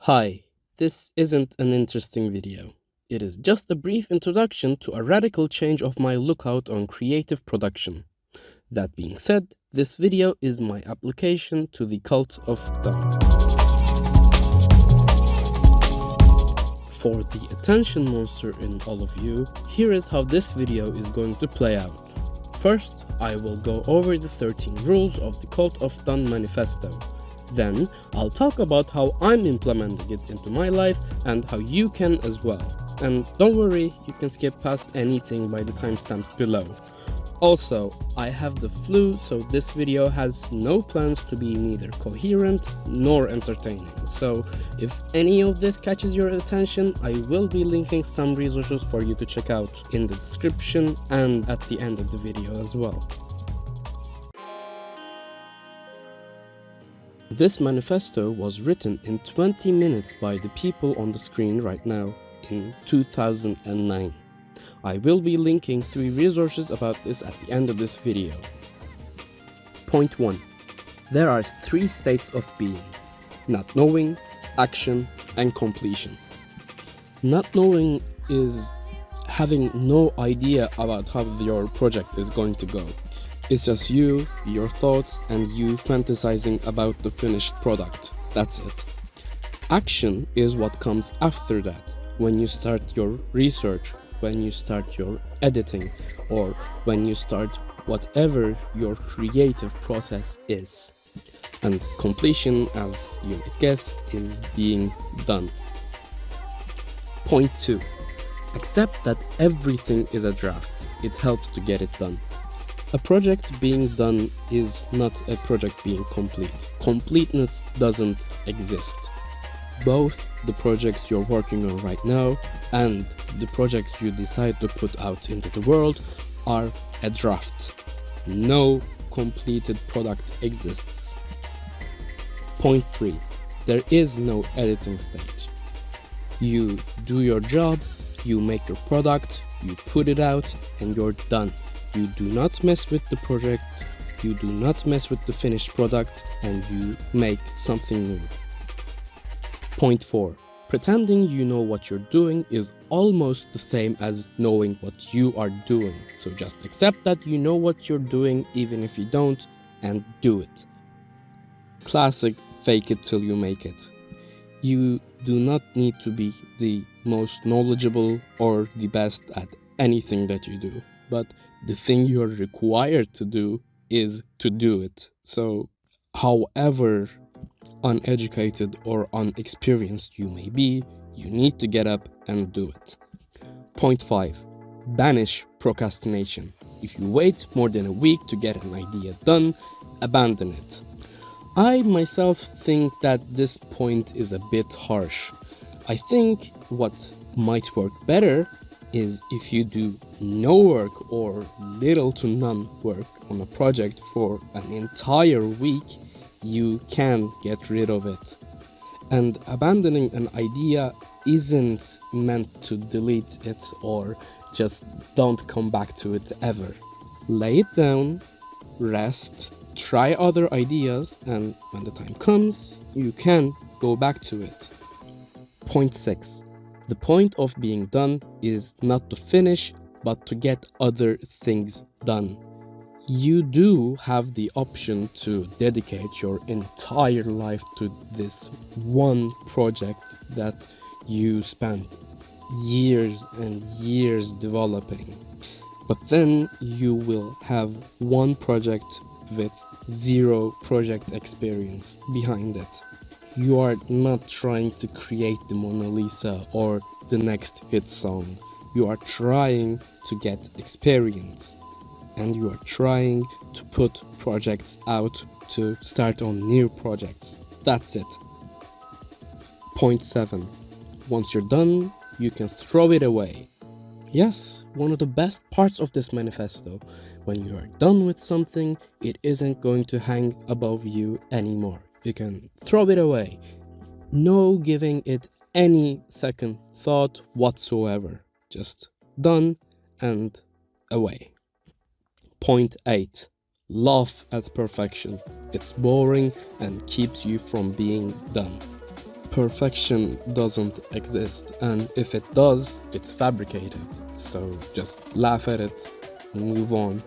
Hi, this isn't an interesting video. It is just a brief introduction to a radical change of my lookout on creative production. That being said, this video is my application to the cult of done. For the attention monster in all of you, here is how this video is going to play out. First, I will go over the 13 rules of the Cult of Done Manifesto. Then, I'll talk about how I'm implementing it into my life and how you can as well. And don't worry, you can skip past anything by the timestamps below. Also, I have the flu, so this video has no plans to be neither coherent nor entertaining. So, if any of this catches your attention, I will be linking some resources for you to check out in the description and at the end of the video as well. This manifesto was written in 20 minutes by the people on the screen right now in 2009. I will be linking 3 resources about this at the end of this video. Point 1. There are 3 states of being: not knowing, action, and completion. Not knowing is having no idea about how your project is going to go. It's just you, your thoughts, and you fantasizing about the finished product. That's it. Action is what comes after that, when you start your research, when you start your editing, or when you start whatever your creative process is. And completion, as you might guess, is being done. Point 2. Accept that everything is a draft. It helps to get it done. A project being done is not a project being complete. Completeness doesn't exist. Both the projects you're working on right now and the project you decide to put out into the world are a draft. No completed product exists. Point 3. There is no editing stage. You do your job, you make your product, you put it out, and you're done. You do not mess with the project, you do not mess with the finished product, and you make something new. Point 4. Pretending you know what you're doing is almost the same as knowing what you are doing. So just accept that you know what you're doing even if you don't, and do it. Classic fake it till you make it. You do not need to be the most knowledgeable or the best at anything that you do, but the thing you're required to do is to do it. So, however uneducated or unexperienced you may be, you need to get up and do it. Point 5. Banish procrastination. If you wait more than a week to get an idea done, abandon it. I myself think that this point is a bit harsh. I think what might work better is if you do no work or little to none work on a project for an entire week, you can get rid of it. And abandoning an idea isn't meant to delete it or just don't come back to it ever. Lay it down, rest, try other ideas, and when the time comes, you can go back to it. Point 6. The point of being done is not to finish, but to get other things done. You do have the option to dedicate your entire life to this one project that you spent years and years developing. But then you will have one project with 0 project experience behind it. You are not trying to create the Mona Lisa or the next hit song. You are trying to get experience. And you are trying to put projects out to start on new projects. That's it. Point 7. Once you're done, you can throw it away. Yes, one of the best parts of this manifesto. When you are done with something, it isn't going to hang above you anymore. You can throw it away. No giving it any second thought whatsoever. Just done and away. Point 8. Laugh at perfection. It's boring and keeps you from being done. Perfection doesn't exist, and if it does, it's fabricated. So just laugh at it, move on,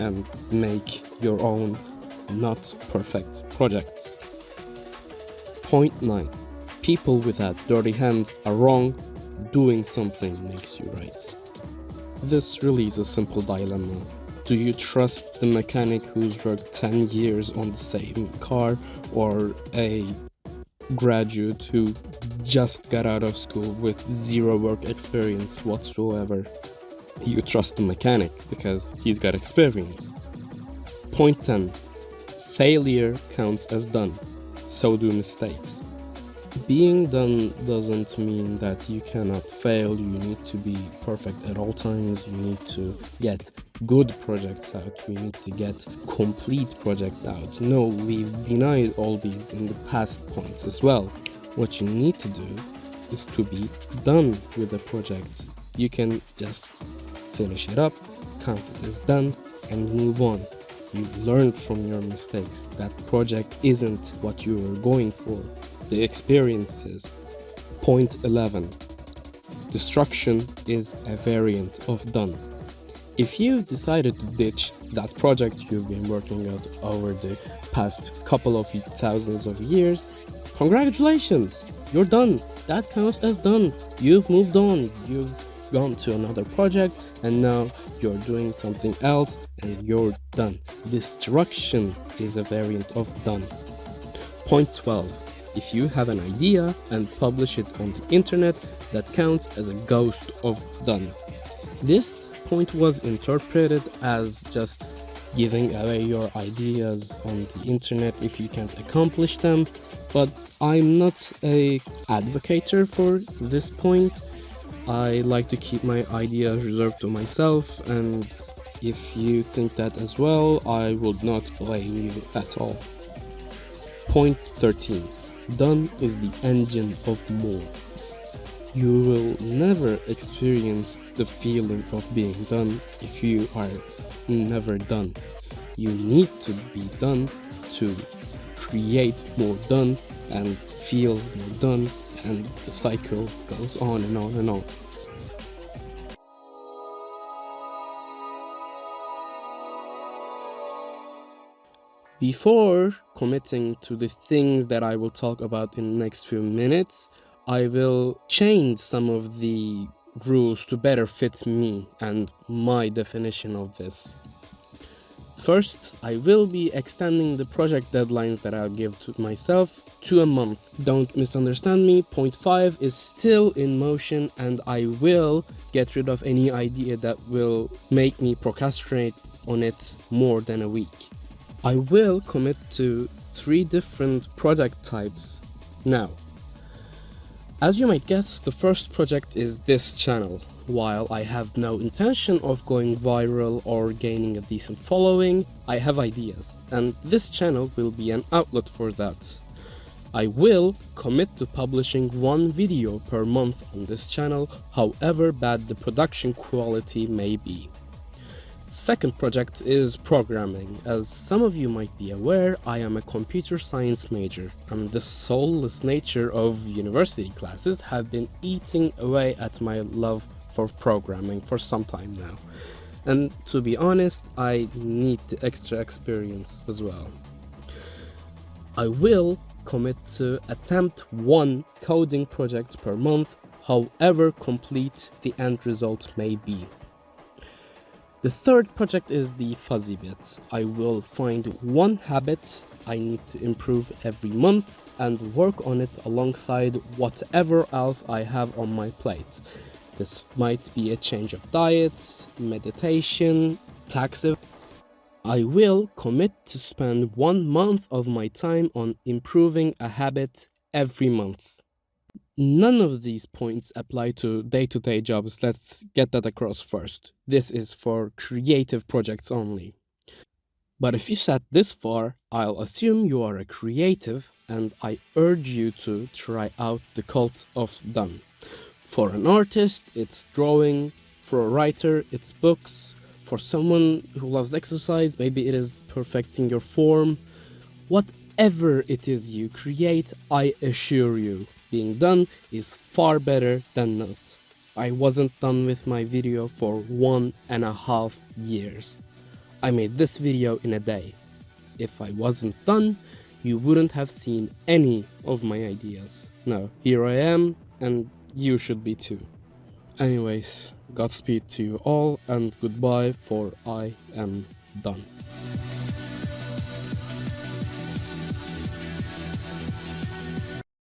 and make your own not perfect projects. Point 9. People without dirty hands are wrong. Doing something makes you right. This really is a simple dilemma. Do you trust the mechanic who's worked 10 years on the same car, or a graduate who just got out of school with zero work experience whatsoever? You trust the mechanic because he's got experience. Point 10. Failure counts as done. So do mistakes. Being done doesn't mean that you cannot fail. You need to be perfect at all times. You need to get good projects out. You need to get complete projects out. No, we've denied all these in the past points as well. What you need to do is to be done with the project. You can just finish it up, count it as done, and move on. You've learned from your mistakes. That project isn't what you were going for. The experience is. Point 11. Destruction is a variant of done. If you decided to ditch that project you've been working on over the past couple of thousands of years, congratulations, you're done. That counts as done. You've moved on. You've gone to another project, and now you're doing something else, and you're done. Destruction is a variant of done. Point 12. If you have an idea and publish it on the internet, that counts as a ghost of done. This point was interpreted as just giving away your ideas on the internet if you can't accomplish them, but I'm not a advocator for this point. I like to keep my ideas reserved to myself, and if you think that as well, I would not blame you at all. Point 13. Done is the engine of more. You will never experience the feeling of being done if you are never done. You need to be done to create more done and feel more done, and the cycle goes on and on and on. Before committing to the things that I will talk about in the next few minutes, I will change some of the rules to better fit me and my definition of this. First, I will be extending the project deadlines that I'll give to myself to a month. Don't misunderstand me. Point 5 is still in motion, and I will get rid of any idea that will make me procrastinate on it more than a week. I will commit to 3 different project types now. As you might guess, the first project is this channel. While I have no intention of going viral or gaining a decent following, I have ideas, and this channel will be an outlet for that. I will commit to publishing 1 video per month on this channel, however bad the production quality may be. Second project is programming. As some of you might be aware, I am a computer science major, and the soulless nature of university classes have been eating away at my love for programming for some time now. And to be honest, I need the extra experience as well. I will commit to attempt 1 coding project per month, however complete the end result may be. The third project is the fuzzy bits. I will find 1 habit I need to improve every month and work on it alongside whatever else I have on my plate. This might be a change of diet, meditation, taxes. I will commit to spend 1 month of my time on improving a habit every month. None of these points apply to day-to-day jobs. Let's get that across first. This is for creative projects only. But if you sat this far, I'll assume you are a creative, and I urge you to try out the cult of done. For an artist, it's drawing. For a writer, it's books. For someone who loves exercise, maybe it is perfecting your form. Whatever it is you create, I assure you, Being done is far better than not. I wasn't done with my video for 1.5 years. I made this video in a day. If I wasn't done, you wouldn't have seen any of my ideas. Now, here I am, and you should be too. Anyways, Godspeed to you all, and goodbye, for I am done.